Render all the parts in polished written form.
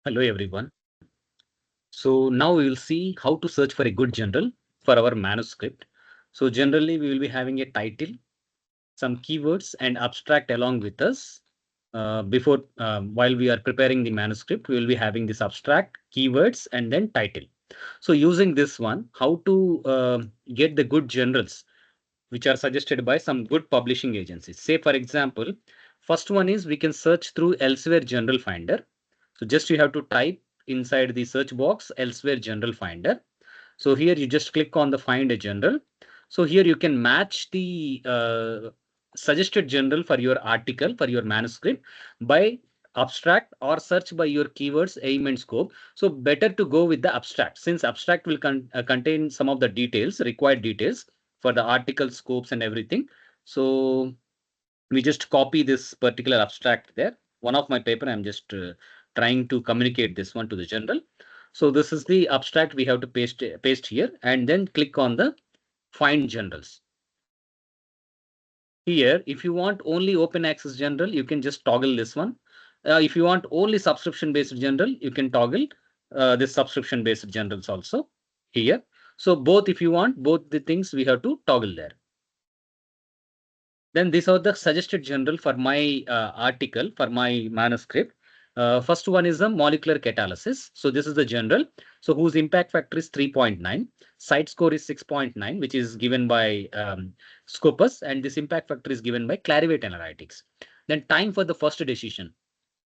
Hello everyone. So now we will see how to search for a good journal for our manuscript. So generally we will be having a title, some keywords and abstract along with us. Before while we are preparing the manuscript, we will be having this abstract, keywords and then title. So using this one, how to get the good journals which are suggested by some good publishing agencies. Say for example, first one is we can search through Elsewhere Journal Finder. So just you have to type inside the search box Elsewhere Journal Finder. So here you just click on the find a journal. So here you can match the suggested journal for your article, for your manuscript by abstract or search by your keywords, aim and scope. So better to go with the abstract, since abstract will contain some of the details, required details for the article scopes and everything. So we just copy this particular abstract there. One of my paper, I'm just trying to communicate this one to the journal. So this is the abstract we have to paste here and then click on the find journals. Here, if you want only open access journal, you can just toggle this one. If you want only subscription based journal, you can toggle this subscription based journals also here. So both, if you want both the things, we have to toggle there. Then these are the suggested journal for my article, for my manuscript. First one is a molecular catalysis. So this is the journal. So whose impact factor is 3.9. Site score is 6.9, which is given by Scopus. And this impact factor is given by Clarivate Analytics. Then time for the first decision.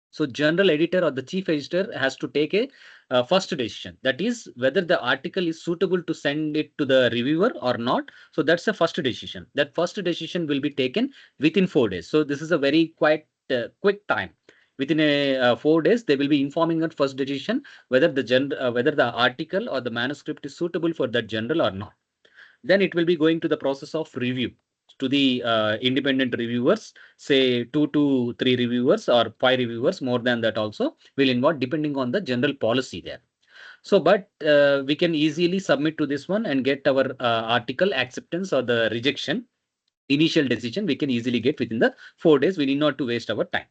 So general editor or the chief editor has to take a first decision. That is whether the article is suitable to send it to the reviewer or not. So that's the first decision. That first decision will be taken within 4 days. So this is a very quite quick time. Within a 4 days, they will be informing at first decision whether whether the article or the manuscript is suitable for that journal or not. Then it will be going to the process of review to the independent reviewers, say 2 to 3 reviewers or 5 reviewers, more than that also will involve depending on the general policy there. So, but we can easily submit to this one and get our article acceptance or the rejection. Initial decision we can easily get within the 4 days. We need not to waste our time.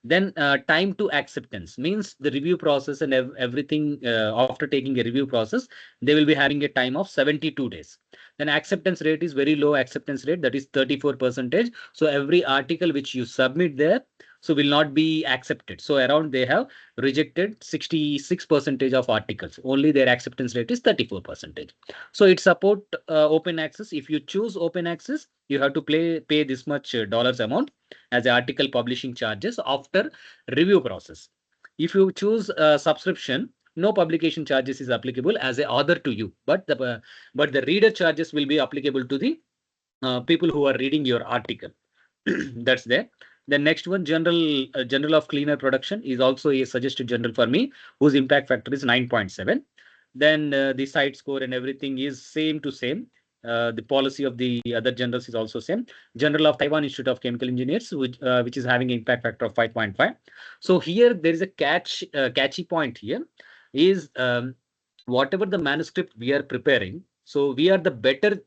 Then time to acceptance means the review process and everything after taking a review process, they will be having a time of 72 days. Then acceptance rate is very low acceptance rate, that is 34%. So every article which you submit there, so will not be accepted. So around they have rejected 66% of articles. Only their acceptance rate is 34%. So it support open access. If you choose open access, you have to pay this much dollars amount as article publishing charges after review process. If you choose a subscription, no publication charges is applicable as a author to you, but the reader charges will be applicable to the people who are reading your article. That's there. The next one, Journal of Cleaner Production, is also a suggested journal for me, whose impact factor is 9.7. Then the site score and everything is same to same. The policy of the other journals is also same. Journal of Taiwan Institute of Chemical Engineers, which is having an impact factor of 5.5. So here there is a catchy point here is whatever the manuscript we are preparing. So we are the better.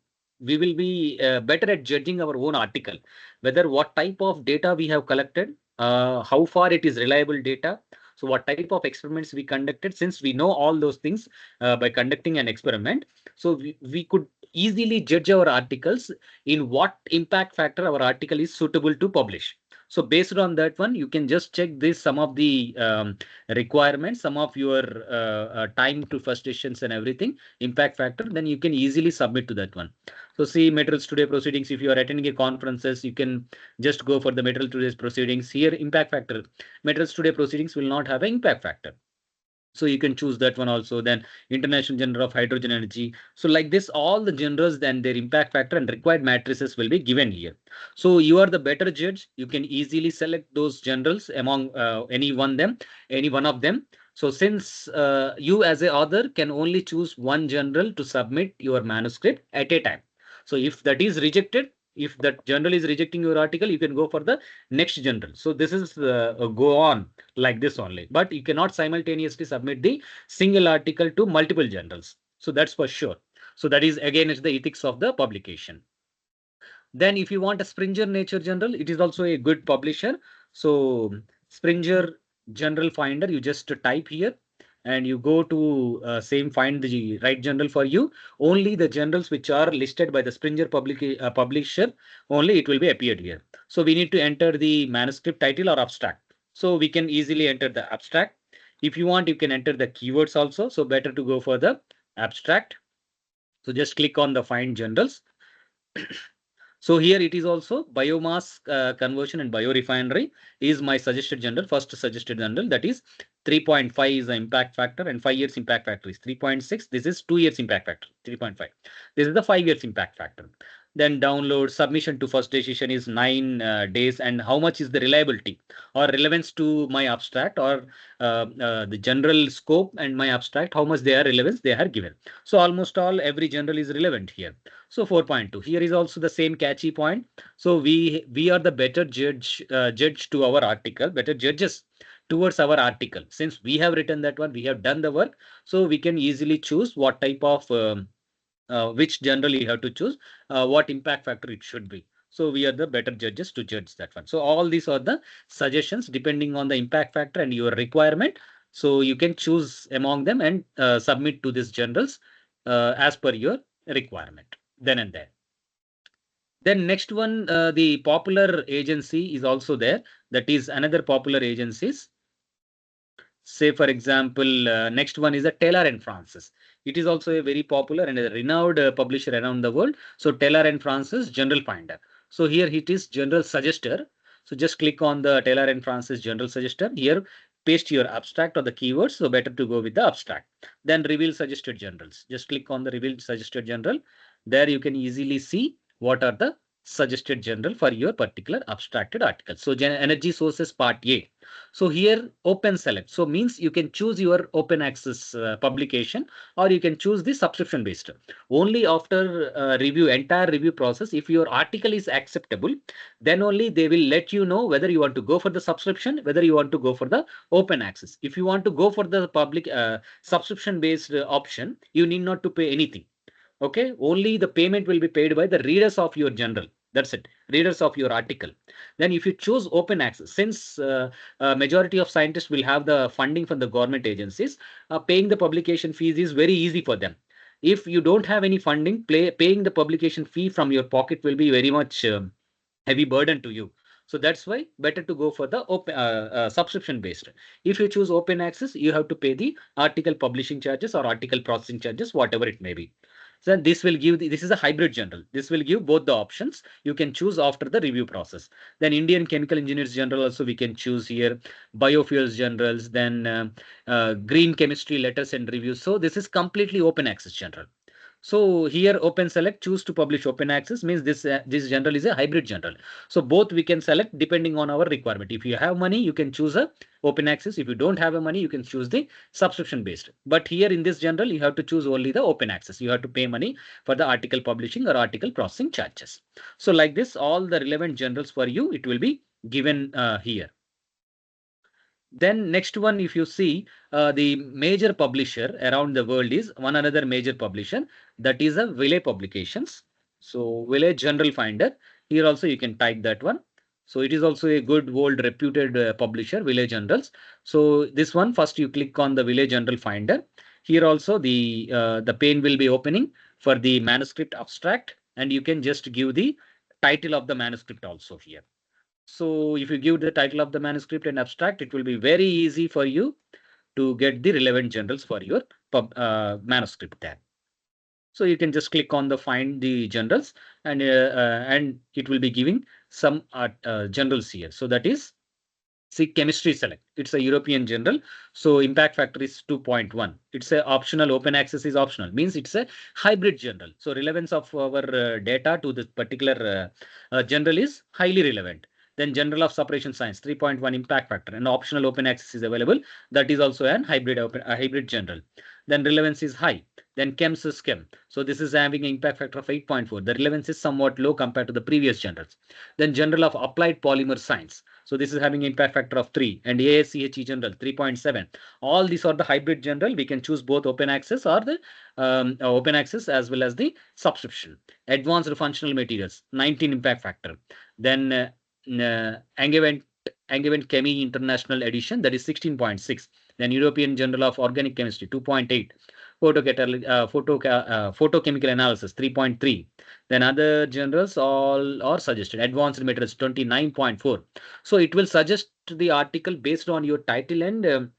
We will be better at judging our own article, whether what type of data we have collected, how far it is reliable data. So what type of experiments we conducted, since we know all those things by conducting an experiment. So we could easily judge our articles in what impact factor our article is suitable to publish. So based on that one, you can just check this, some of the requirements, some of your time to first decisions and everything, impact factor, then you can easily submit to that one. So see materials today proceedings. If you are attending a conferences, you can just go for the material today's proceedings. Here impact factor, materials today proceedings will not have an impact factor. So you can choose that one also. Then International Journal of Hydrogen Energy. So like this, all the journals, then their impact factor and required matrices will be given here. So you are the better judge. You can easily select those journals among any one of them. So since you as a author can only choose one journal to submit your manuscript at a time. So if that is rejected, if that journal is rejecting your article, you can go for the next journal. So this is go on like this only, but you cannot simultaneously submit the single article to multiple journals. So that's for sure. So that is again, it's the ethics of the publication. Then if you want a Springer Nature Journal, it is also a good publisher. So Springer Journal Finder, you just type here. and you go to same find the right journal for you, only the journals which are listed by the Springer publisher, only it will be appeared here. So we need to enter the manuscript title or abstract. So we can easily enter the abstract. If you want, you can enter the keywords also. So better to go for the abstract. So just click on the find journals. So here it is also biomass conversion and biorefinery is my suggested journal, first suggested journal, that is 3.5 is the impact factor and 5 years impact factor is 3.6. This is 2 years impact factor, 3.5. This is the 5 years impact factor. Then download submission to first decision is 9 days, and how much is the reliability or relevance to my abstract, or the general scope and my abstract, how much they are relevance they are given. So almost all every journal is relevant here. So 4.2 here is also the same catchy point. So we are the better judge to our article, better judges towards our article. Since we have written that one, we have done the work, so we can easily choose what type of which journal you have to choose, what impact factor it should be. So we are the better judges to judge that one. So all these are the suggestions depending on the impact factor and your requirement. So you can choose among them and submit to these journals as per your requirement then and there. Then next one, the popular agency is also there. That is another popular agencies. Say for example, next one is a Taylor and Francis. It is also a very popular and a renowned publisher around the world. So Taylor and Francis General Finder. So here it is General Suggester. So just click on the Taylor and Francis General Suggester. Here paste your abstract or the keywords. So better to go with the abstract. Then reveal suggested journals. Just click on the reveal suggested journal. There you can easily see what are the suggested journal for your particular abstracted article. So energy sources part A. So here open select. So means you can choose your open access publication, or you can choose the subscription based. Only after review, entire review process, if your article is acceptable, then only they will let you know whether you want to go for the subscription, whether you want to go for the open access. If you want to go for the public subscription based option, you need not to pay anything. Okay, only the payment will be paid by the readers of your journal. That's it, readers of your article. Then if you choose open access, since majority of scientists will have the funding from the government agencies, paying the publication fees is very easy for them. If you don't have any funding, paying the publication fee from your pocket will be very much heavy burden to you. So that's why better to go for the open subscription based. If you choose open access, you have to pay the article publishing charges or article processing charges, whatever it may be. So this will give this is a hybrid journal. This will give both the options. You can choose after the review process. Then Indian Chemical Engineers Journal also we can choose here. Biofuels journals, then green chemistry letters and reviews. So this is completely open access journal. So here open select, choose to publish open access means this journal is a hybrid journal. So both we can select depending on our requirement. If you have money, you can choose a open access. If you don't have a money, you can choose the subscription based. But here in this journal, you have to choose only the open access. You have to pay money for the article publishing or article processing charges. So like this, all the relevant journals for you, it will be given here. Then next one, if you see the major publisher around the world is one another major publisher, that is a Villay Publications. So Villay General Finder. Here also you can type that one. So it is also a good world reputed publisher, Villay Generals. So this one, first you click on the Villay General Finder. Here also the pane will be opening for the manuscript abstract, and you can just give the title of the manuscript also here. So if you give the title of the manuscript and abstract, it will be very easy for you to get the relevant journals for your manuscript there. So you can just click on the find the journals, and it will be giving some journals here. So that is, see, chemistry select. It's a European journal. So impact factor is 2.1. It's a optional, open access is optional. Means it's a hybrid journal. So relevance of our data to this particular journal is highly relevant. Then Journal of Separation Science, 3.1 impact factor, and optional open access is available. That is also an hybrid journal. Then relevance is high. Then Chem. So this is having an impact factor of 8.4. The relevance is somewhat low compared to the previous journals. Then Journal of Applied Polymer Science. So this is having impact factor of 3, and ASCHE General 3.7. All these are the hybrid journal. We can choose both open access or the open access as well as the subscription. Advanced Functional Materials, 19 impact factor. Then Angevent Angevin Chemi International Edition, that is 16.6. Then European Journal of Organic Chemistry, 2.8. Photochemical Analysis, 3.3. Then other journals all are suggested. Advanced Materials, 29.4. So it will suggest the article based on your title and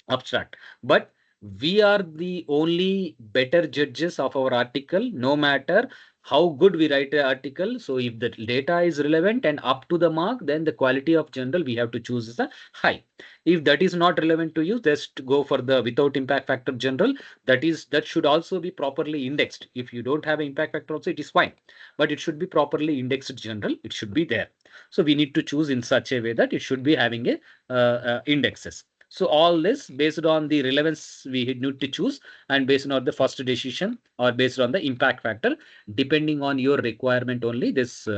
abstract. But we are the only better judges of our article, no matter how good we write an article. So if the data is relevant and up to the mark, then the quality of journal we have to choose is a high. If that is not relevant to you, just go for the without impact factor journal. That should also be properly indexed. If you don't have an impact factor also, it is fine, but it should be properly indexed journal. It should be there. So we need to choose in such a way that it should be having a indexes. So all this based on the relevance we need to choose, and based on the first decision or based on the impact factor, depending on your requirement only, this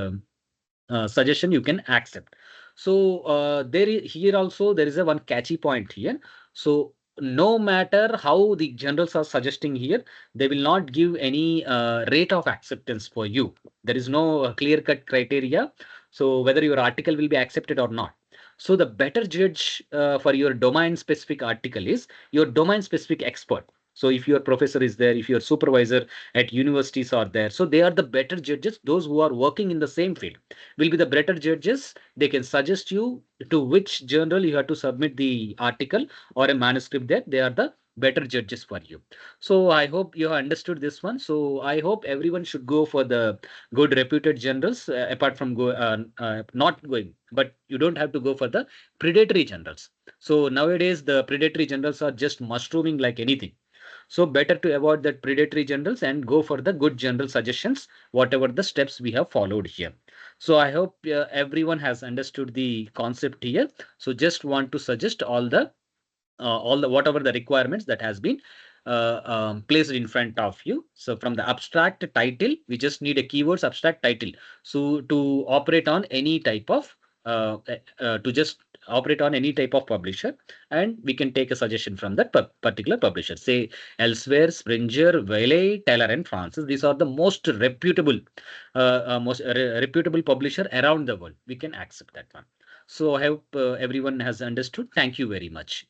suggestion you can accept. So here also there is a one catchy point here. So no matter how the generals are suggesting here, they will not give any rate of acceptance for you. There is no clear cut criteria. So whether your article will be accepted or not. So the better judge for your domain specific article is your domain specific expert. So if your professor is there, if your supervisor at universities are there, so they are the better judges. Those who are working in the same field will be the better judges. They can suggest you to which journal you have to submit the article or a manuscript there. They are the better judges for you. So I hope you have understood this one. So I hope everyone should go for the good reputed journals, apart from not going, but you don't have to go for the predatory journals. So nowadays the predatory journals are just mushrooming like anything. So better to avoid that predatory journals and go for the good general suggestions, whatever the steps we have followed here. So I hope everyone has understood the concept here. So just want to suggest all the whatever the requirements that has been placed in front of you. So from the abstract title, we just need a keywords abstract title. So to operate on any type of to just operate on any type of publisher, and we can take a suggestion from that particular publisher. Say elsewhere, Springer, Wiley, Taylor and Francis. These are the most reputable publisher around the world. We can accept that one. So I hope everyone has understood. Thank you very much.